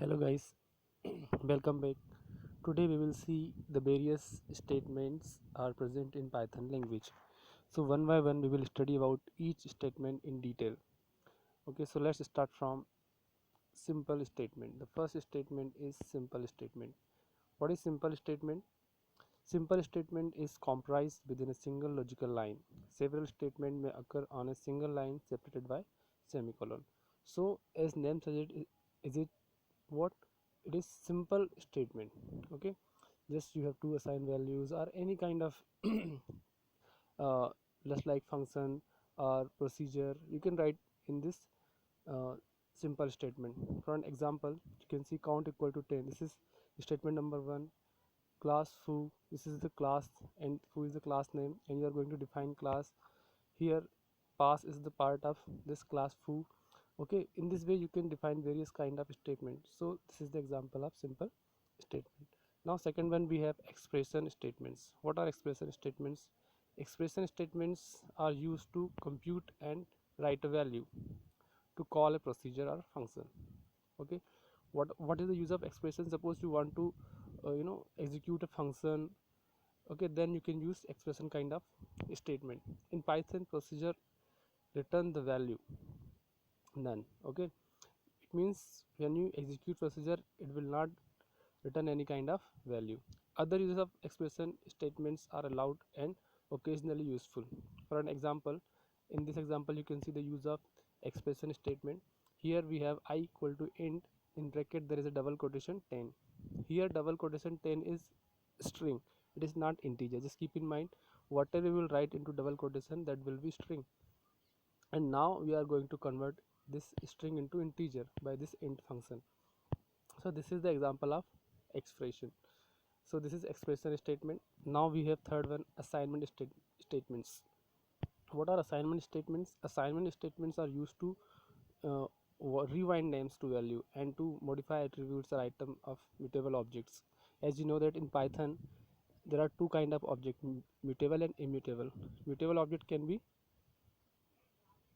Hello guys, welcome back. Today we will see the various statements are present in Python language. So one by one we will study about each statement in detail. Okay, so let's start from simple statement. The first statement is simple statement. What is simple statement? Simple statement is comprised within a single logical line. Several statements may occur on a single line separated by semicolon. So as name suggests, is it what it is simple statement. Okay, just you have to assign values or any kind of uh, just like function or procedure you can write in this uh, simple statement. For an example, you can see count equal to 10. This is statement number 1. Class foo, this is the class and foo is the class name, and you are going to define class here. Pass is the part of this class foo. Okay, in this way you can define various kind of statements. So this is the example of simple statement. Now second one, we have expression statements. What are expression statements? Expression statements are used to compute and write a value, to call a procedure or function. Okay, what is the use of expression? Suppose you want to execute a function. Okay, then you can use expression kind of statement. In Python, procedure return the value none. Okay, it means when you execute procedure it will not return any kind of value. Other uses of expression statements are allowed and occasionally useful. For an example, in this example you can see the use of expression statement. Here we have I equal to int, in bracket there is a double quotation 10. Here double quotation 10 is string, it is not integer. Just keep in mind, whatever we will write into double quotation, that will be string. And now we are going to convert this string into integer by this int function. So this is the example of expression. So this is expression statement. Now we have third one, assignment statements. What are assignment statements? Assignment statements are used to uh, rewind names to value and to modify attributes or item of mutable objects. As you know that in Python there are two kind of object, mutable and immutable. Mutable object can be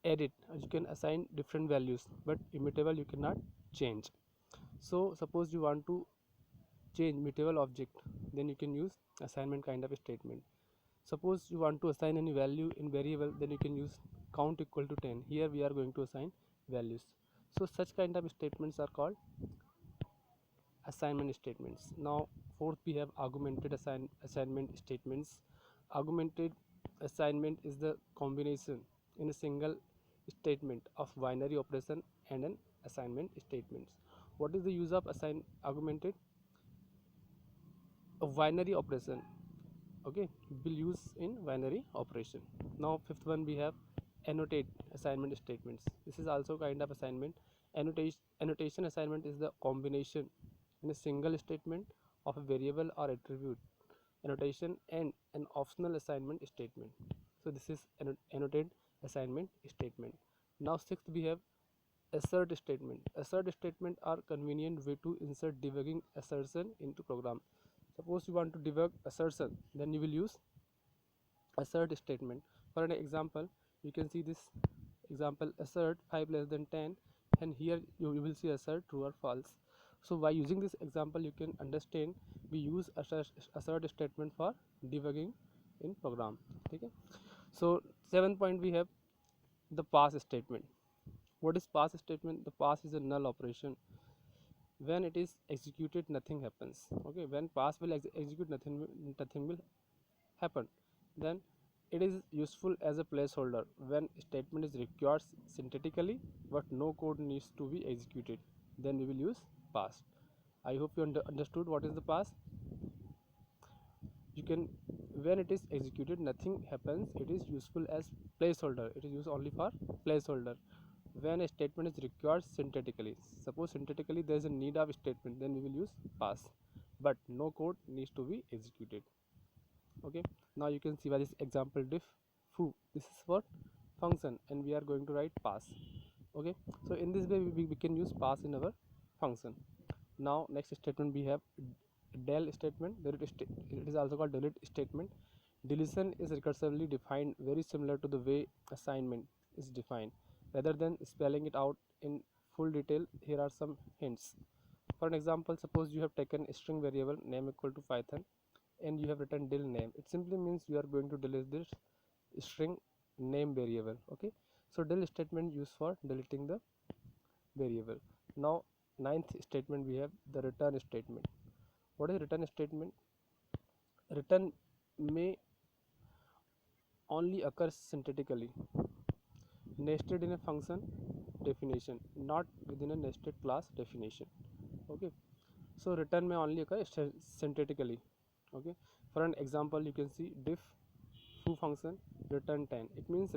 edit, you can assign different values, but immutable you cannot change. So suppose you want to change mutable object, then you can use assignment kind of statement. Suppose you want to assign any value in variable, then you can use count equal to 10. Here we are going to assign values. So such kind of statements are called assignment statements. Now fourth, we have augmented assignment statements. Augmented assignment is the combination in a single statement of binary operation and an assignment statements. What is the use of augmented? A binary operation. Okay, will use in binary operation. Now fifth one, we have annotate assignment statements. This is also kind of assignment. Annotation assignment is the combination in a single statement of a variable or attribute annotation and an optional assignment statement. So this is annotate assignment statement. Now sixth, we have assert statement. Assert statement are convenient way to insert debugging assertion into program. Suppose you want to debug assertion, then you will use assert statement. For an example, you can see this example, assert 5 less than 10, and here you will see assert true or false. So by using this example you can understand we use assert statement for debugging in program. Okay, so 7th point, we have the pass statement. What is pass statement? The pass is a null operation. When it is executed, nothing happens. Okay, when pass will execute, nothing will happen. Then it is useful as a placeholder when statement is required synthetically but no code needs to be executed, then we will use pass. I hope you understood what is the pass. You can, when it is executed nothing happens, it is useful as placeholder, it is used only for placeholder. When a statement is required synthetically, suppose synthetically there is a need of statement, then we will use pass, but no code needs to be executed. Okay, now you can see by this example diff foo, this is for function and we are going to write pass. Okay, so in this way we can use pass in our function. Now next statement, we have del statement. It is also called delete statement. Deletion is recursively defined very similar to the way assignment is defined. Rather than spelling it out in full detail, here are some hints. For an example, suppose you have taken a string variable name equal to Python and you have written del name. It simply means you are going to delete this string name variable. Okay, so del statement used for deleting the variable. Now ninth statement, we have the return statement. What is return statement? Return may only occur synthetically, nested in a function definition, not within a nested class definition. Okay, so return may only occur synthetically. Okay, for an example, you can see diff foo function return 10. It means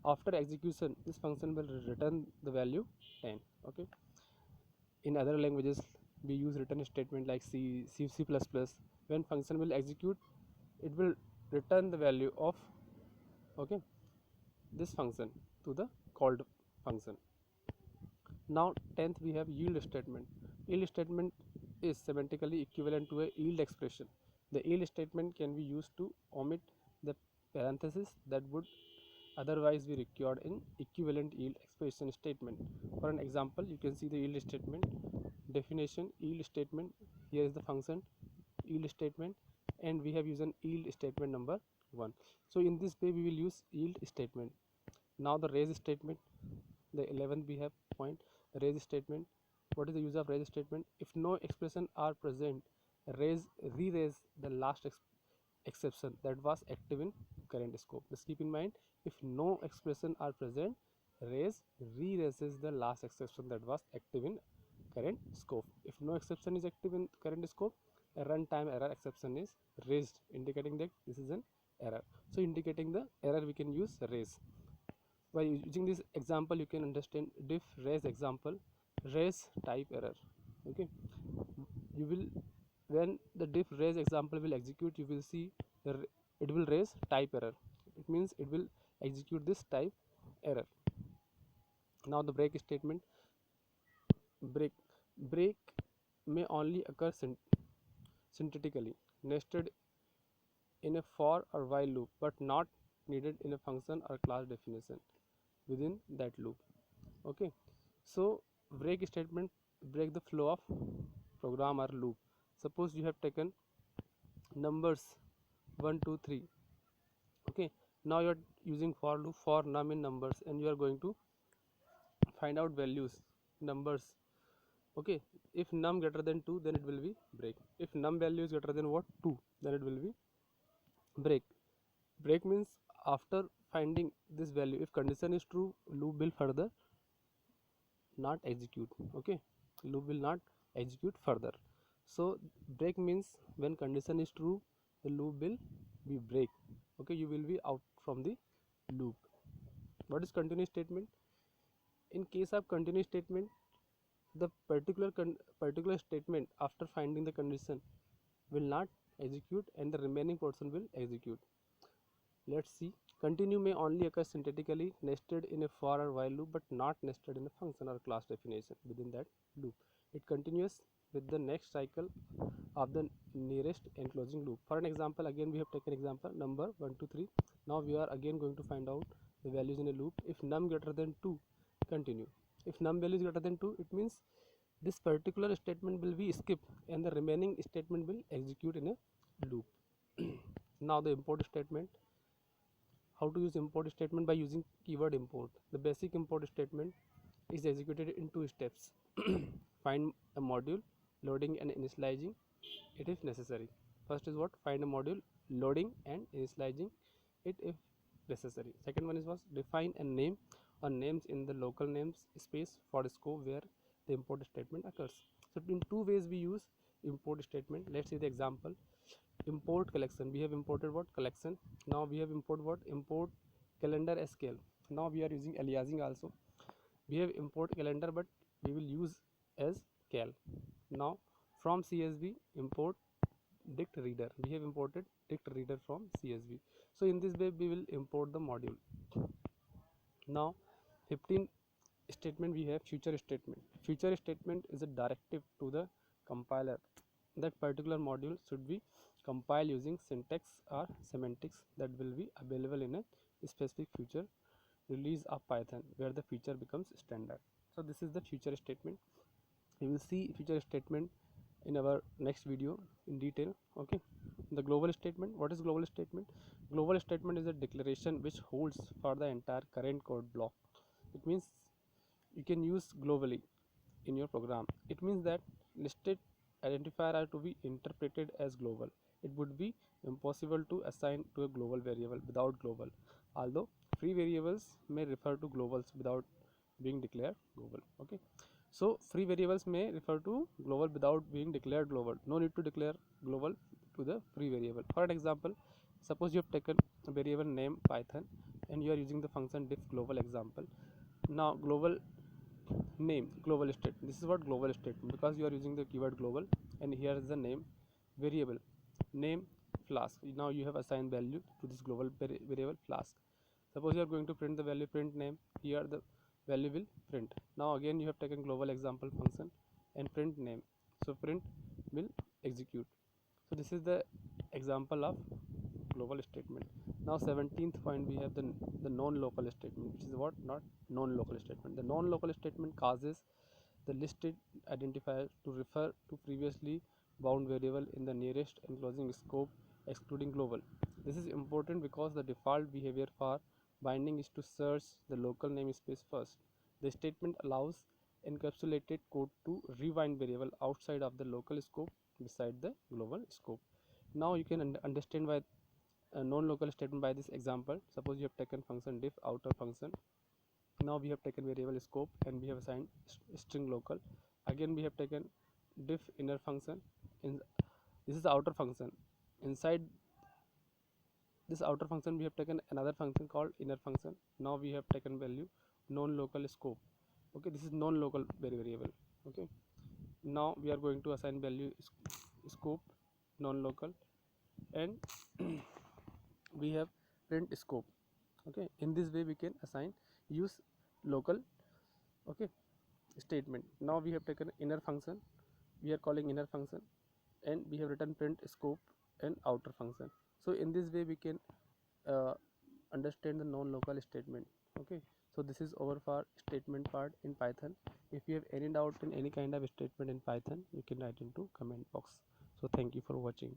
after execution this function will return the value 10. Okay, in other languages we use return statement like C++. When function will execute, it will return the value of, okay, this function to the called function. Now 10th, we have yield statement. Yield statement is semantically equivalent to a yield expression. The yield statement can be used to omit the parenthesis that would otherwise be required in equivalent yield expression statement. For an example, you can see the yield statement definition, yield statement. Here is the function yield statement, and we have used an yield statement number 1. So in this way we will use yield statement. Now the raise statement, the 11th we have point, raise statement. What is the use of raise statement? If no expression are present, re-raise the last exception that was active in current scope. Just keep in mind, if no expression are present, re-raises the last exception that was active in current scope. If no exception is active in current scope, a runtime error exception is raised, indicating that this is an error. So indicating the error, we can use raise. By using this example, you can understand diff raise example, raise type error. Okay, you will, when the diff raise example will execute, you will see it will raise type error. It means it will execute this type error. Now the break statement. Break may only occur synthetically, nested in a for or while loop, but not needed in a function or class definition within that loop. Okay, so break statement break the flow of program or loop. Suppose you have taken numbers 1 2 3. Okay, now you are using for loop for num in numbers, and you are going to find out values numbers. Okay, if num greater than 2, then it will be break. If num value is greater than what, 2, then it will be break. Break means after finding this value, if condition is true, loop will further not execute. Okay, loop will not execute further. So break means when condition is true, the loop will be break. Okay, you will be out from the loop. What is continuous statement? In case of continuous statement, the particular statement after finding the condition will not execute and the remaining portion will execute. Let's see. Continue may only occur synthetically, nested in a for or while loop, but not nested in a function or class definition within that loop. It continues with the next cycle of the nearest enclosing loop. For an example, again we have taken example number 1 2 3. Now we are again going to find out the values in a loop. If num greater than 2, continue. If num value is greater than 2, it means this particular statement will be skipped and the remaining statement will execute in a loop. Now the import statement. How to use import statement? By using keyword import. The basic import statement is executed in 2 steps. Find a module, loading and initializing it if necessary. First is what? Find a module, loading and initializing it if necessary. Second one is was define a name or names in the local names space for the scope where the import statement occurs. So in 2 ways we use import statement. Let's see the example. Import collection. We have imported what? Collection. Now we have imported what? Import calendar scale. Now we are using aliasing also. We have import calendar, but we will use as cal. Now from CSV import dict reader. We have imported dict reader from CSV. So in this way we will import the module. Now 15 statement, we have future statement. Future statement is a directive to the compiler that particular module should be compiled using syntax or semantics that will be available in a specific future release of Python where the feature becomes standard. So this is the future statement. We will see future statement in our next video in detail. Okay, the global statement. What is global statement? Global statement is a declaration which holds for the entire current code block. It means you can use globally in your program. It means that listed identifier are to be interpreted as global. It would be impossible to assign to a global variable without global, although free variables may refer to globals without being declared global. Okay, so free variables may refer to global without being declared global. No need to declare global to the free variable. For an example, suppose you have taken a variable name Python and you are using the function diff global example. Now global name global state, this is what global statement, because you are using the keyword global, and here is the name variable name flask. Now you have assigned value to this global variable flask. Suppose you are going to print the value print name, here the value will print. Now again you have taken global example function and print name, so print will execute. So this is the example of global statement. Now 17th point, we have the non-local statement, which is what? Not non-local statement. The non-local statement causes the listed identifier to refer to previously bound variable in the nearest enclosing scope excluding global. This is important because the default behavior for binding is to search the local namespace first. The statement allows encapsulated code to rebind variable outside of the local scope beside the global scope. Now you can understand why a non-local statement by this example. Suppose you have taken function diff outer function. Now we have taken variable scope and we have assigned string local. Again we have taken diff inner function. In this is the outer function. Inside this outer function we have taken another function called inner function. Now we have taken value non-local scope. Okay, this is non-local variable. Okay, now we are going to assign value scope non-local, and we have print scope. Okay, in this way we can assign use local, okay, statement. Now we have taken inner function, we are calling inner function, and we have written print scope and outer function. So in this way we can uh, understand the non-local statement. Okay, so this is over for statement part in Python. If you have any doubt in any kind of statement in Python, you can write into comment box. So thank you for watching.